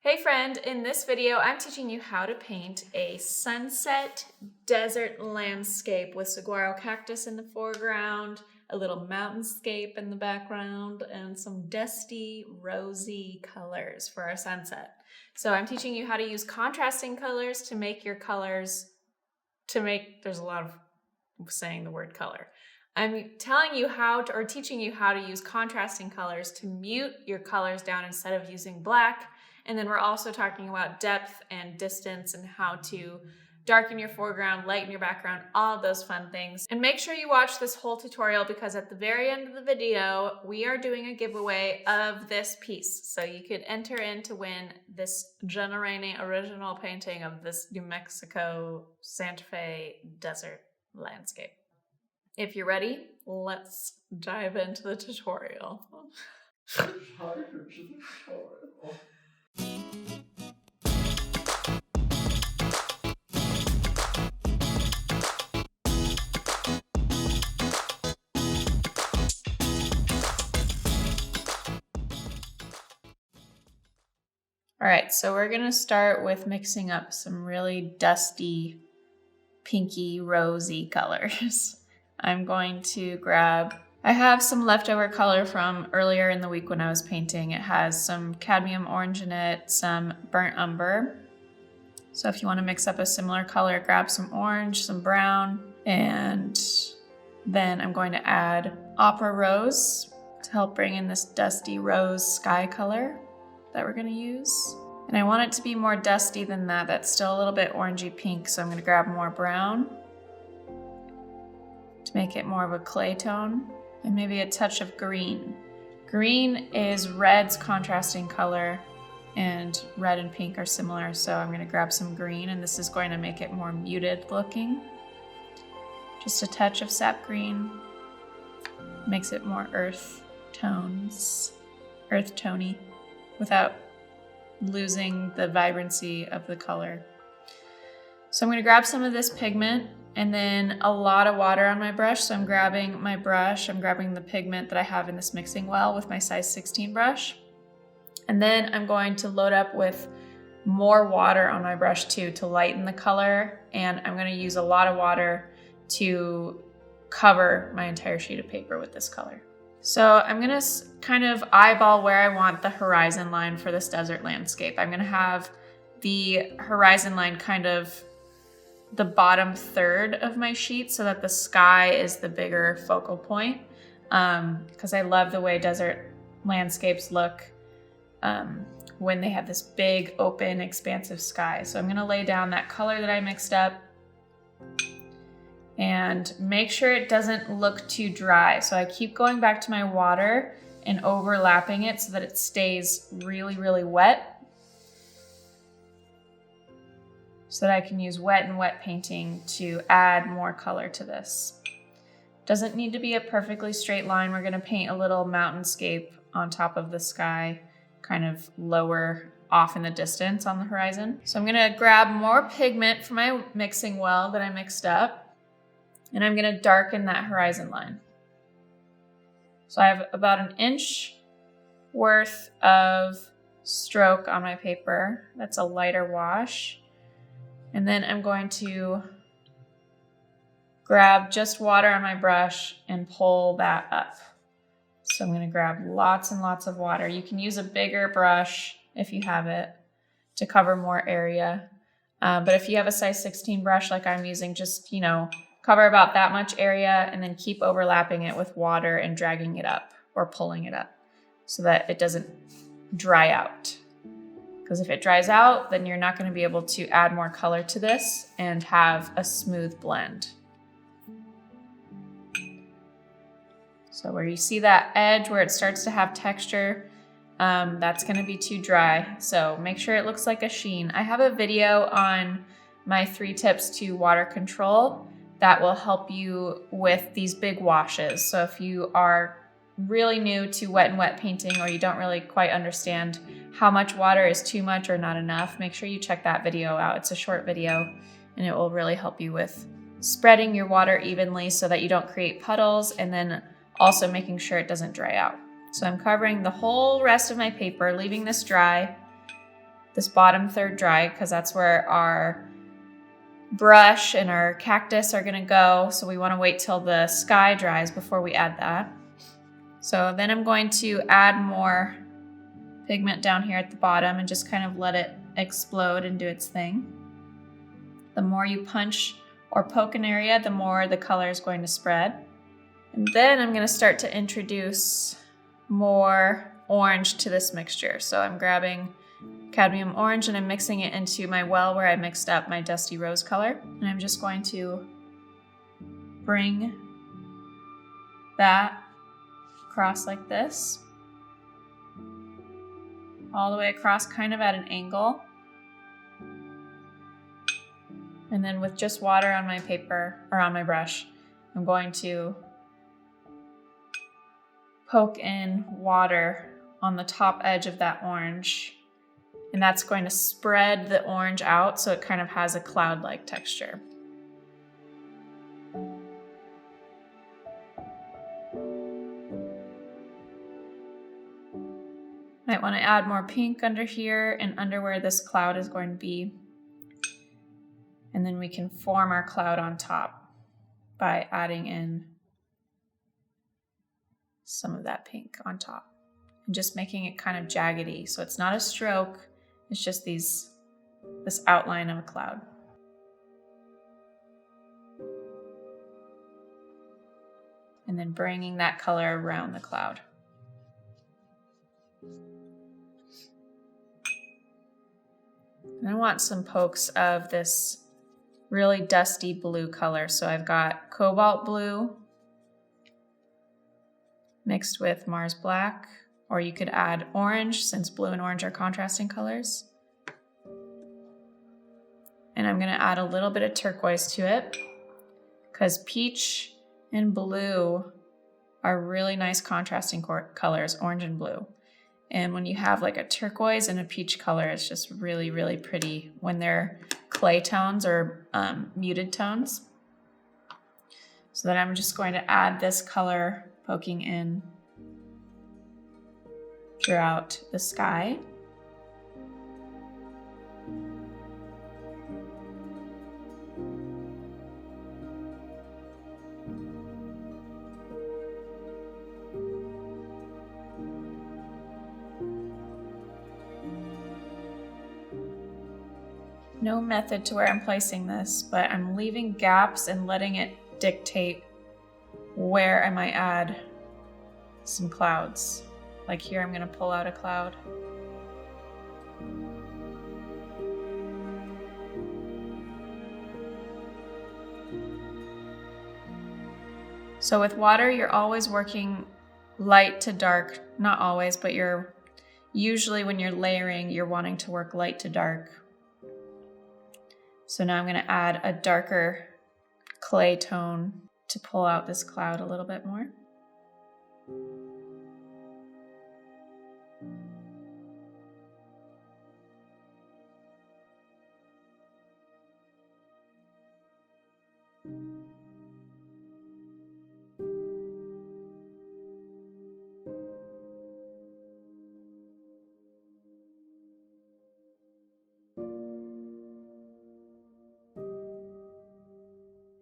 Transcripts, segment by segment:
Hey friend, in this video I'm teaching you how to paint a sunset desert landscape with saguaro cactus in the foreground, a little mountainscape in the background, and some dusty rosy colors for our sunset. So I'm teaching you how to use contrasting colors to make your colors, there's a lot of saying the word color. I'm telling you how to, or teaching you how to use contrasting colors to mute your colors down instead of using black. And then we're also talking about depth and distance and how to darken your foreground, lighten your background, all of those fun things. And make sure you watch this whole tutorial because at the very end of the video, we are doing a giveaway of this piece. So you could enter in to win this Jenna Rainey original painting of this New Mexico Santa Fe desert landscape. If you're ready, let's dive into the tutorial. All right, so we're gonna start with mixing up some really dusty, pinky, rosy colors. I'm going to I have some leftover color from earlier in the week when I was painting. It has some cadmium orange in it, some burnt umber. So if you want to mix up a similar color, grab some orange, some brown, and then I'm going to add opera rose to help bring in this dusty rose sky color that we're going to use. And I want it to be more dusty than that. That's still a little bit orangey pink, so I'm going to grab more brown to make it more of a clay tone, and maybe a touch of green. Green is red's contrasting color, and red and pink are similar, so I'm going to grab some green, and this is going to make it more muted looking. Just a touch of sap green makes it more earth tones, earth tony, without losing the vibrancy of the color. So I'm going to grab some of this pigment and then a lot of water on my brush. So I'm grabbing my brush, I'm grabbing the pigment that I have in this mixing well with my size 16 brush. And then I'm going to load up with more water on my brush too to lighten the color. And I'm going to use a lot of water to cover my entire sheet of paper with this color. So I'm going to kind of eyeball where I want the horizon line for this desert landscape. I'm going to have the horizon line kind of the bottom third of my sheet so that the sky is the bigger focal point, because I love the way desert landscapes look when they have this big, open, expansive sky. So I'm going to lay down that color that I mixed up and make sure it doesn't look too dry. So I keep going back to my water and overlapping it so that it stays really, really wet, so that I can use wet and wet painting to add more color to this. Doesn't need to be a perfectly straight line. We're gonna paint a little mountainscape on top of the sky, kind of lower off in the distance on the horizon. So I'm gonna grab more pigment from my mixing well that I mixed up, and I'm gonna darken that horizon line. So I have about an inch worth of stroke on my paper. That's a lighter wash. And then I'm going to grab just water on my brush and pull that up. So I'm going to grab lots and lots of water. You can use a bigger brush if you have it to cover more area. But if you have a size 16 brush like I'm using, just, cover about that much area and then keep overlapping it with water and dragging it up or pulling it up so that it doesn't dry out. Because if it dries out, then you're not going to be able to add more color to this and have a smooth blend. So where you see that edge where it starts to have texture, that's going to be too dry. So make sure it looks like a sheen. I have a video on my 3 tips to water control that will help you with these big washes. So if you are really new to wet and wet painting, or you don't really quite understand how much water is too much or not enough, make sure you check that video out. It's a short video and it will really help you with spreading your water evenly so that you don't create puddles, and then also making sure it doesn't dry out. So I'm covering the whole rest of my paper, leaving this dry, this bottom third dry because that's where our brush and our cactus are gonna go. So we wanna wait till the sky dries before we add that. So then I'm going to add more pigment down here at the bottom and just kind of let it explode and do its thing. The more you punch or poke an area, the more the color is going to spread. And then I'm gonna start to introduce more orange to this mixture. So I'm grabbing cadmium orange and I'm mixing it into my well where I mixed up my dusty rose color. And I'm just going to bring that across like this, all the way across, kind of at an angle. And then with just water on my paper or on my brush, I'm going to poke in water on the top edge of that orange. And that's going to spread the orange out so it kind of has a cloud-like texture. Might want to add more pink under here and under where this cloud is going to be. And then we can form our cloud on top by adding in some of that pink on top and just making it kind of jaggedy. So it's not a stroke, it's just this outline of a cloud. And then bringing that color around the cloud. And I want some pokes of this really dusty blue color. So I've got cobalt blue mixed with Mars black, or you could add orange since blue and orange are contrasting colors. And I'm gonna add a little bit of turquoise to it because peach and blue are really nice contrasting colors, orange and blue. And when you have like a turquoise and a peach color, it's just really, really pretty when they're clay tones or muted tones. So then I'm just going to add this color poking in throughout the sky. No method to where I'm placing this, but I'm leaving gaps and letting it dictate where I might add some clouds. Like here, I'm gonna pull out a cloud. So with water, you're always working light to dark. Not always, but you're usually when you're layering, you're wanting to work light to dark. So now I'm going to add a darker clay tone to pull out this cloud a little bit more.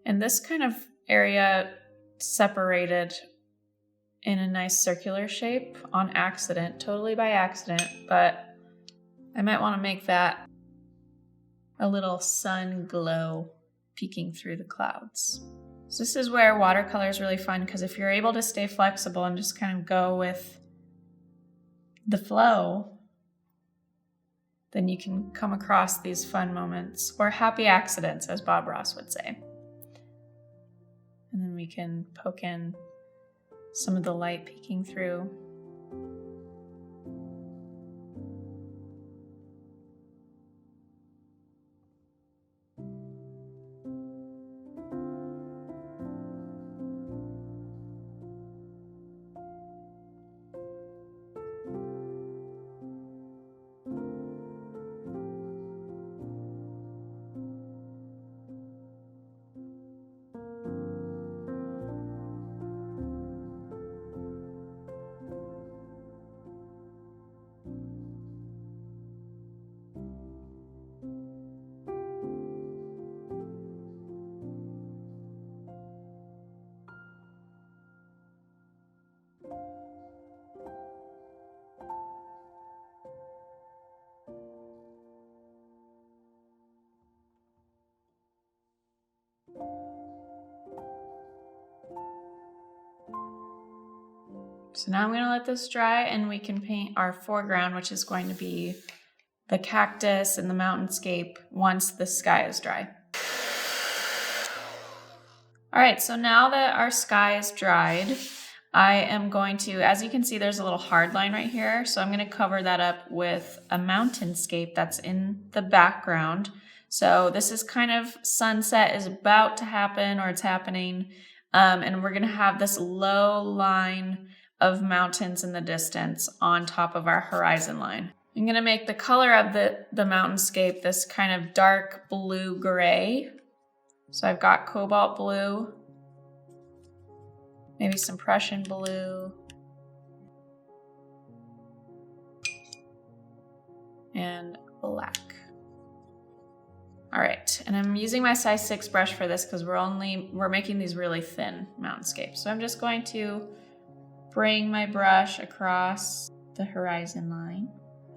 And this kind of area separated in a nice circular shape on accident, totally by accident, but I might want to make that a little sun glow peeking through the clouds. So this is where watercolor is really fun because if you're able to stay flexible and just kind of go with the flow, then you can come across these fun moments or happy accidents, as Bob Ross would say. And then we can poke in some of the light peeking through. So now I'm going to let this dry and we can paint our foreground, which is going to be the cactus and the mountainscape once the sky is dry. All right, so now that our sky is dried, I am going to, as you can see, there's a little hard line right here. So I'm going to cover that up with a mountainscape that's in the background. So this is kind of sunset is about to happen, or it's happening. And we're going to have this low line of mountains in the distance on top of our horizon line. I'm going to make the color of the mountainscape this kind of dark blue-gray. So I've got cobalt blue, maybe some Prussian blue, and black. All right, and I'm using my size 6 brush for this because we're making these really thin mountainscapes. So I'm just going to bring my brush across the horizon line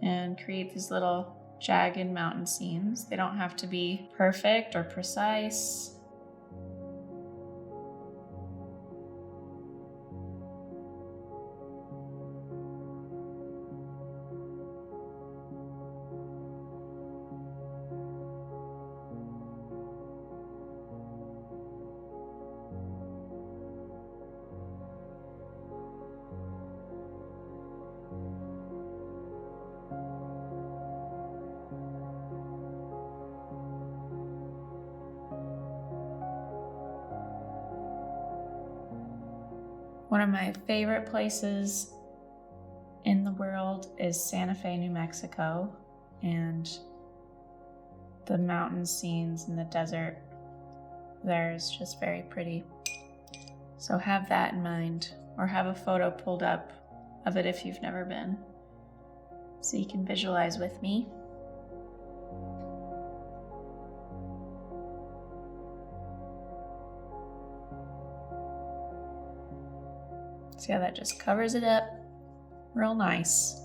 and create these little jagged mountain scenes. They don't have to be perfect or precise. One of my favorite places in the world is Santa Fe, New Mexico, and the mountain scenes in the desert there is just very pretty. So have that in mind, or have a photo pulled up of it if you've never been, so you can visualize with me. See how that just covers it up real nice.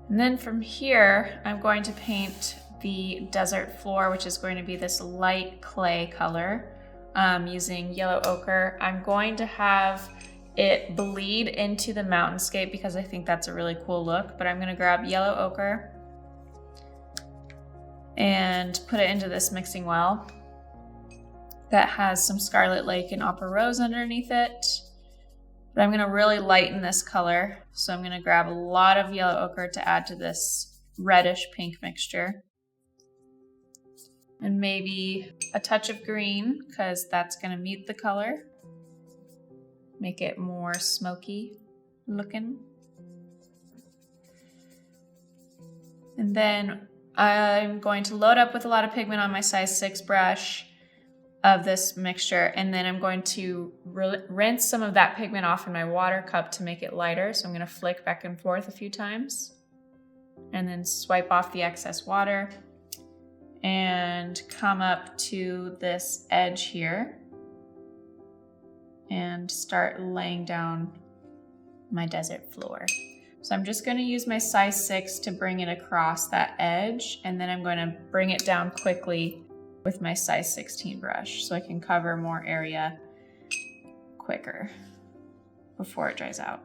And then from here, I'm going to paint the desert floor, which is going to be this light clay color using yellow ochre. I'm going to have it bleed into the mountainscape because I think that's a really cool look, but I'm going to grab yellow ochre and put it into this mixing well that has some Scarlet Lake and Opera Rose underneath it. But I'm gonna really lighten this color. So I'm gonna grab a lot of yellow ochre to add to this reddish pink mixture. And maybe a touch of green, because that's gonna mute the color. Make it more smoky looking. And then I'm going to load up with a lot of pigment on my size 6 brush of this mixture, and then I'm going to rinse some of that pigment off in my water cup to make it lighter. So I'm going to flick back and forth a few times and then swipe off the excess water and come up to this edge here and start laying down my desert floor. So I'm just going to use my size 6 to bring it across that edge, and then I'm going to bring it down quickly with my size 16 brush so I can cover more area quicker before it dries out.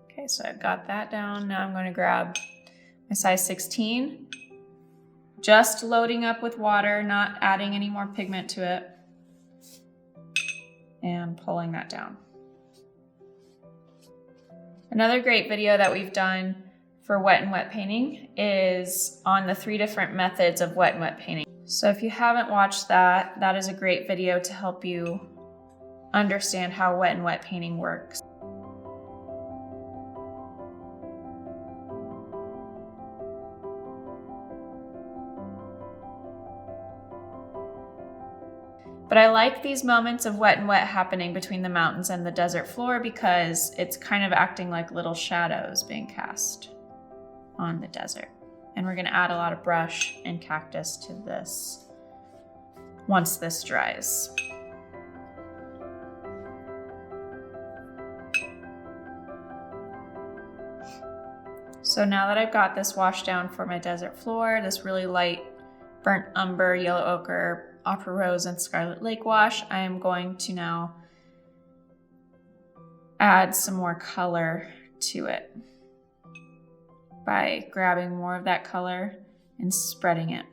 Okay, so I've got that down. Now I'm going to grab my size 16, just loading up with water, not adding any more pigment to it, and pulling that down. Another great video that we've done for wet and wet painting is on the 3 different methods of wet and wet painting. So if you haven't watched that, that is a great video to help you understand how wet and wet painting works. But I like these moments of wet and wet happening between the mountains and the desert floor because it's kind of acting like little shadows being cast on the desert. And we're gonna add a lot of brush and cactus to this once this dries. So now that I've got this washed down for my desert floor, this really light burnt umber, yellow ochre, opera rose, and scarlet lake wash, I am going to now add some more color to it by grabbing more of that color and spreading it,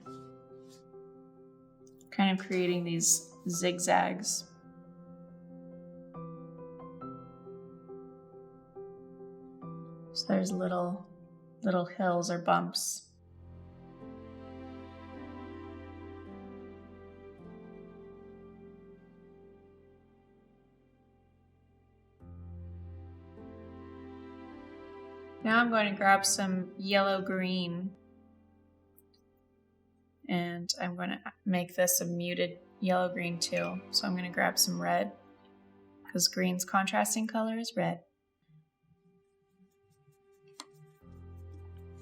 kind of creating these zigzags. So there's little hills or bumps. Now I'm going to grab some yellow green and I'm going to make this a muted yellow green too. So I'm going to grab some red because green's contrasting color is red.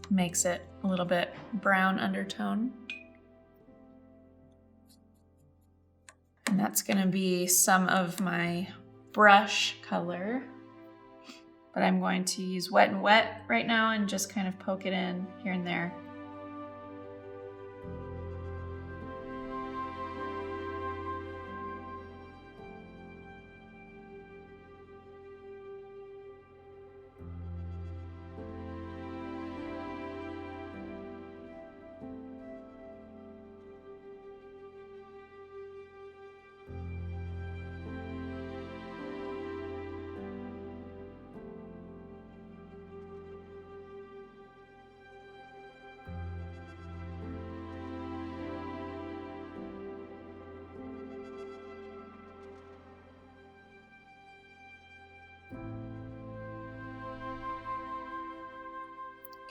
Makes it a little bit brown undertone. And that's going to be some of my brush color. But I'm going to use wet and wet right now and just kind of poke it in here and there.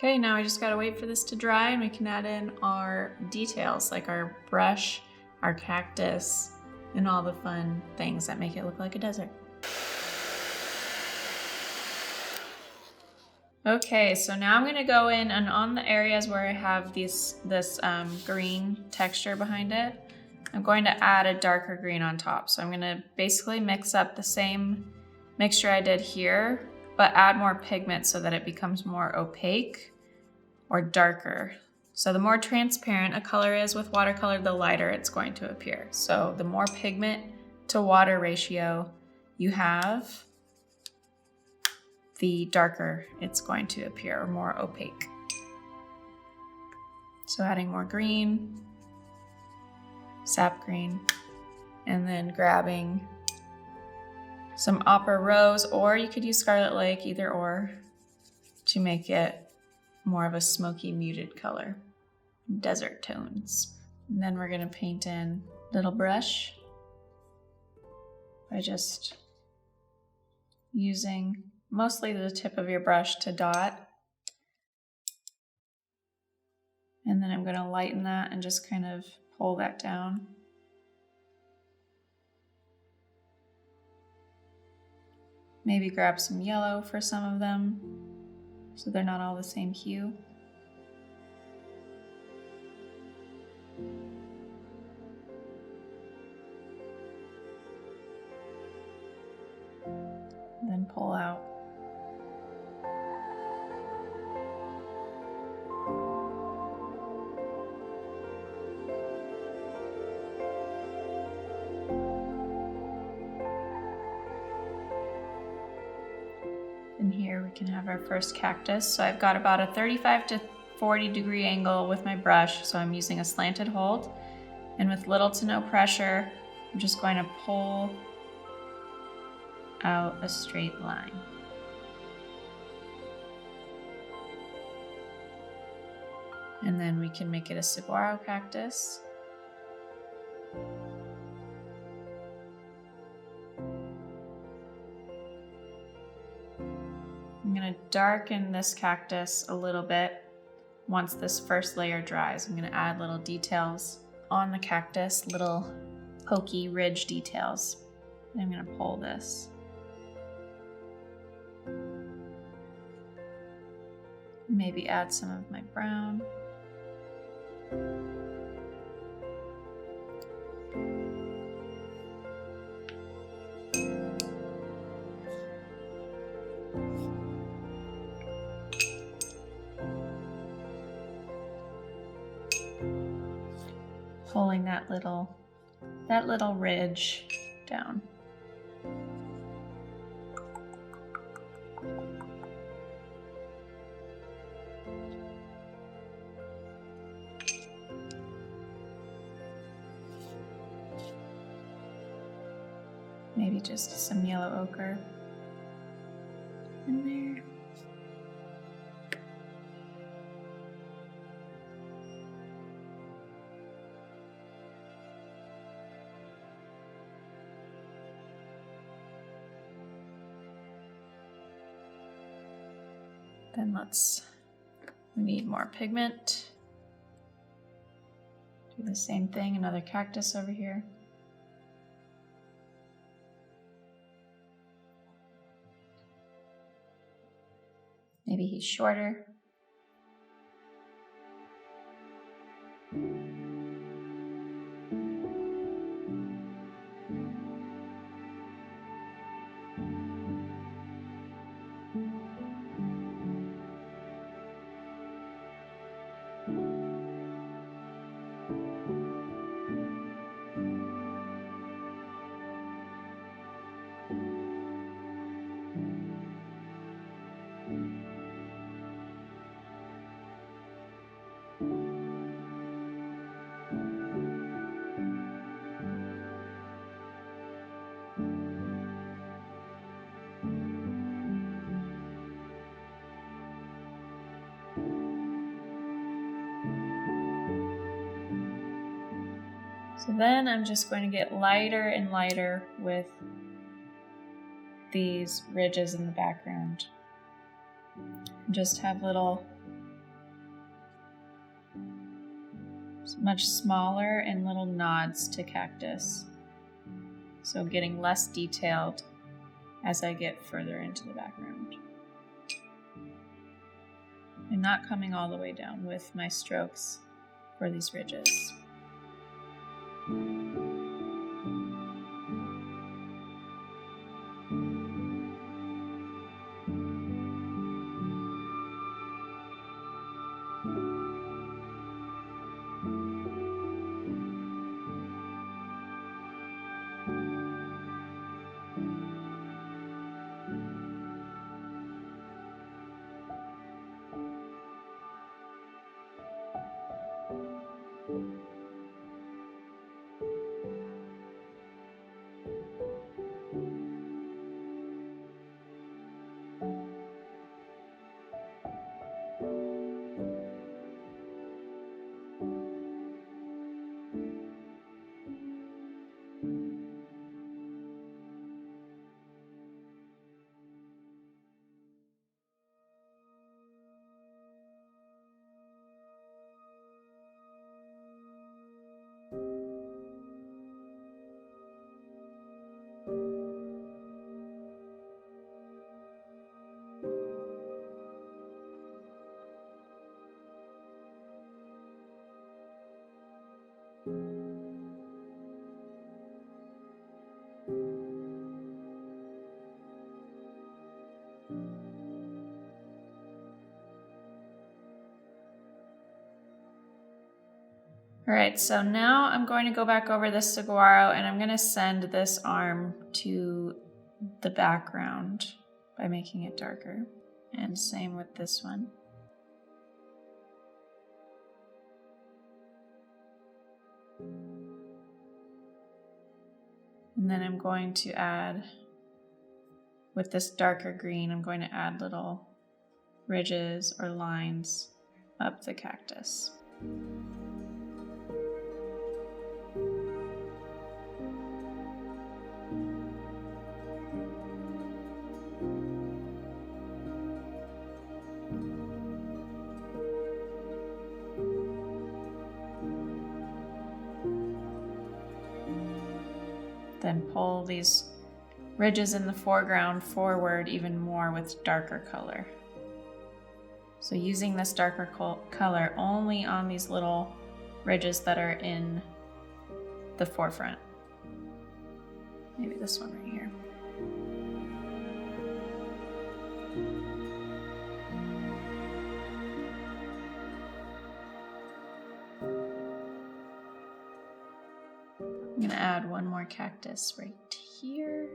Okay, now I just gotta wait for this to dry and we can add in our details like our brush, our cactus, and all the fun things that make it look like a desert. Okay, so now I'm gonna go in and on the areas where I have this green texture behind it, I'm going to add a darker green on top. So I'm gonna basically mix up the same mixture I did here, but add more pigment so that it becomes more opaque or darker. So the more transparent a color is with watercolor, the lighter it's going to appear. So the more pigment to water ratio you have, the darker it's going to appear, or more opaque. So adding more green, sap green, and then grabbing some opera rose, or you could use scarlet lake, either or, to make it more of a smoky muted color, desert tones. And then we're gonna paint in little brush by just using mostly the tip of your brush to dot. And then I'm gonna lighten that and just kind of pull that down. Maybe grab some yellow for some of them, so they're not all the same hue. Then pull out. And here we can have our first cactus. So I've got about a 35 to 40 degree angle with my brush. So I'm using a slanted hold, and with little to no pressure, I'm just going to pull out a straight line. And then we can make it a saguaro cactus. I'm going to darken this cactus a little bit once this first layer dries. I'm going to add little details on the cactus, little pokey ridge details. I'm going to pull this. Maybe add some of my brown. Pulling that little ridge down. Maybe just some yellow ochre in there. Then we need more pigment. Do the same thing, another cactus over here. Maybe he's shorter. So then I'm just going to get lighter and lighter with these ridges in the background. Just have little, much smaller and little nods to cactus. So getting less detailed as I get further into the background. I'm not coming all the way down with my strokes for these ridges. All right, so now I'm going to go back over this saguaro and I'm going to send this arm to the background by making it darker. And same with this one. And then I'm going to add, with this darker green, I'm going to add little ridges or lines up the cactus. then pull these ridges in the foreground forward even more with darker color. So using this darker color only on these little ridges that are in the forefront. Maybe this one right here. I'm gonna add one more cactus right here.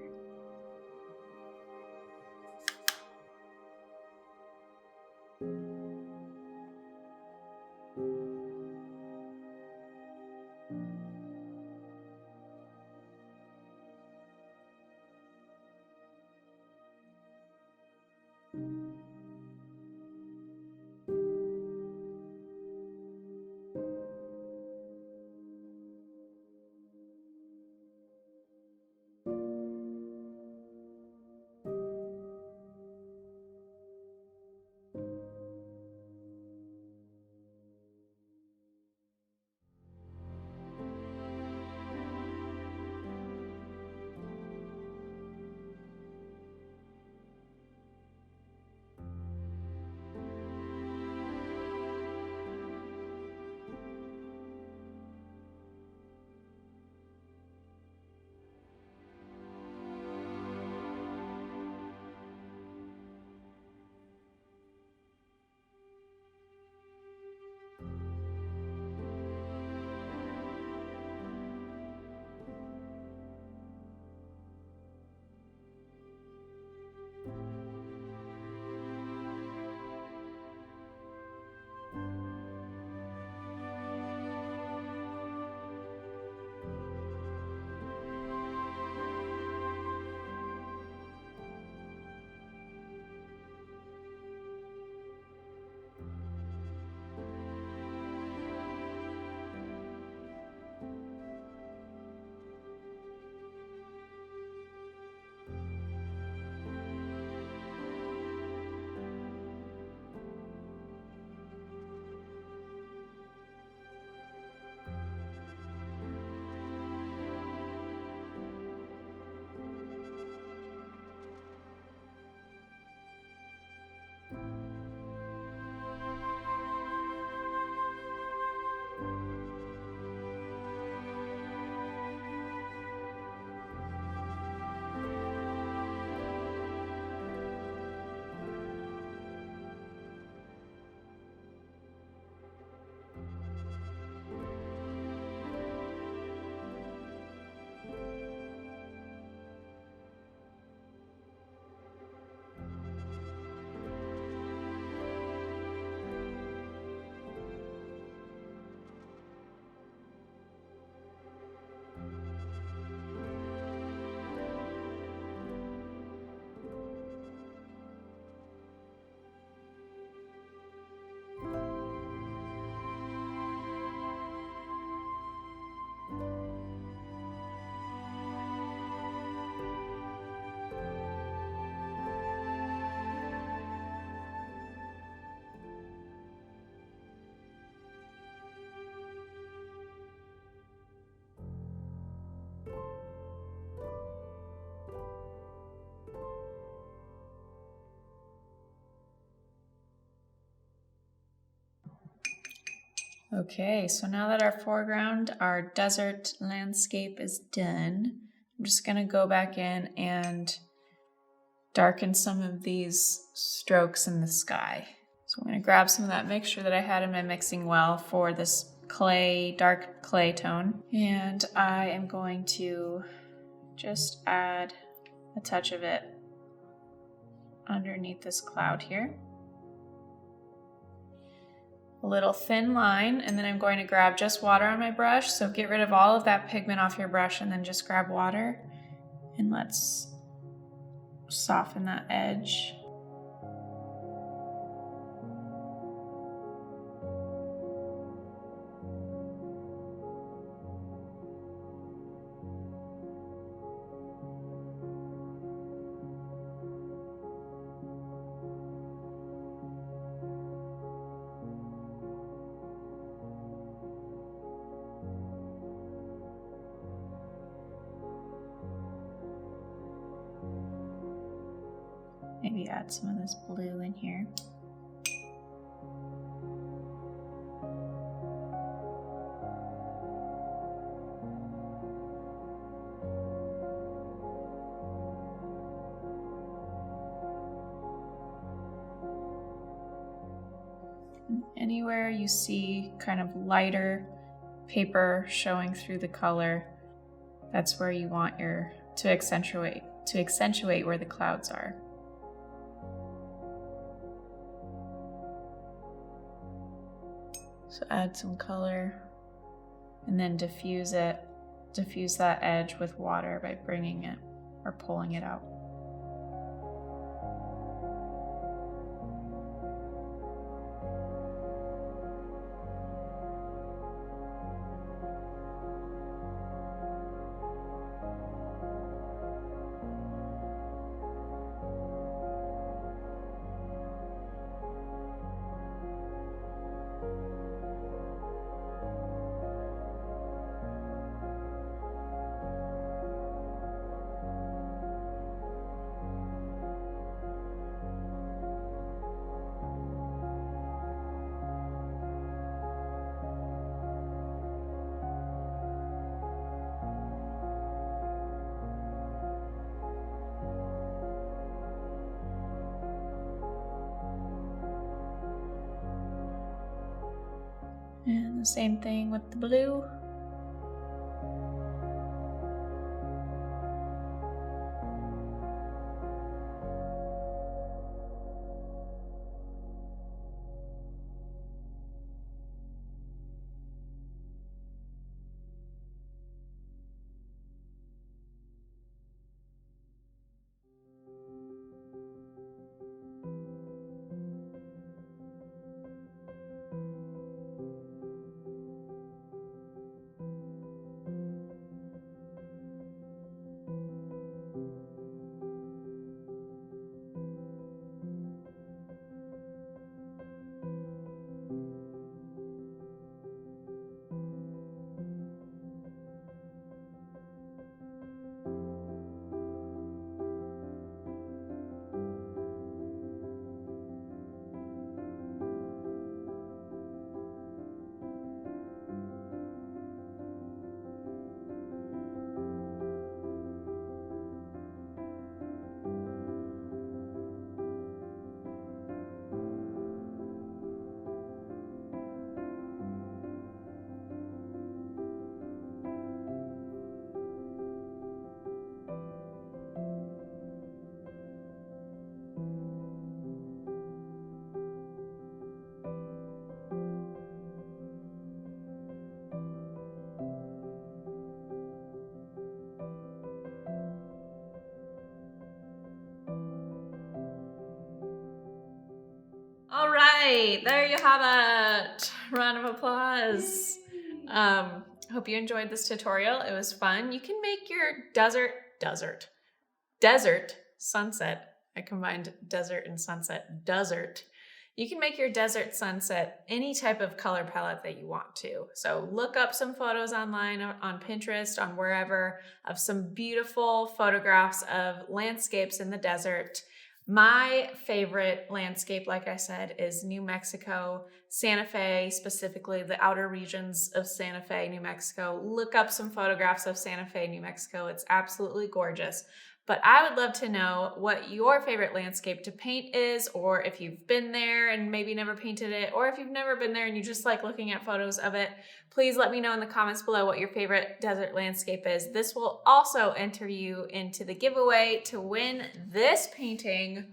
Okay, so now that our foreground, our desert landscape is done, I'm just gonna go back in and darken some of these strokes in the sky. So I'm gonna grab some of that mixture that I had in my mixing well for this clay, dark clay tone. And I am going to just add a touch of it underneath this cloud here. A little thin line, and then I'm going to grab just water on my brush. So get rid of all of that pigment off your brush and then just grab water and let's soften that edge. Maybe add some of this blue in here. Anywhere you see kind of lighter paper showing through the color, that's where you want to accentuate where the clouds are. So add some color and then diffuse that edge with water by bringing it or pulling it out. And the same thing with the blue. All right, there you have it. Round of applause. Hope you enjoyed this tutorial. It was fun. You can make your desert sunset. I combined desert and sunset. Desert. You can make your desert sunset any type of color palette that you want to. So look up some photos online on Pinterest, on wherever, of some beautiful photographs of landscapes in the desert. My favorite landscape, like I said, is New Mexico, Santa Fe, specifically the outer regions of Santa Fe, New Mexico. Look up some photographs of Santa Fe, New Mexico. It's absolutely gorgeous. But I would love to know what your favorite landscape to paint is, or if you've been there and maybe never painted it, or if you've never been there and you just like looking at photos of it. Please let me know in the comments below what your favorite desert landscape is. This will also enter you into the giveaway to win this painting.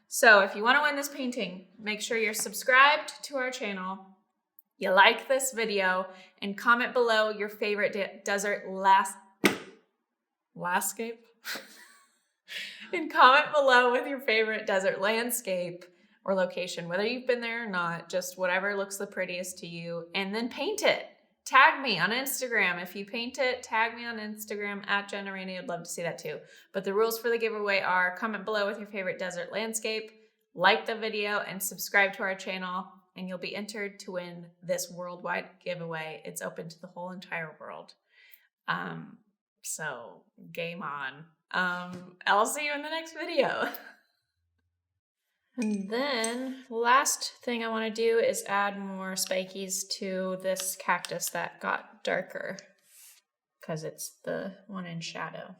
So if you want to win this painting, make sure you're subscribed to our channel, you like this video, and comment below your favorite desert landscape. And comment below with your favorite desert landscape or location, whether you've been there or not, just whatever looks the prettiest to you, and then paint it. Tag me on Instagram. If you paint it, tag me on Instagram at Jenna Rainey. I'd love to see that too. But the rules for the giveaway are comment below with your favorite desert landscape, like the video, and subscribe to our channel, and you'll be entered to win this worldwide giveaway. It's open to the whole entire world. So game on. I'll see you in the next video. And then last thing I want to do is add more spikies to this cactus that got darker because it's the one in shadow.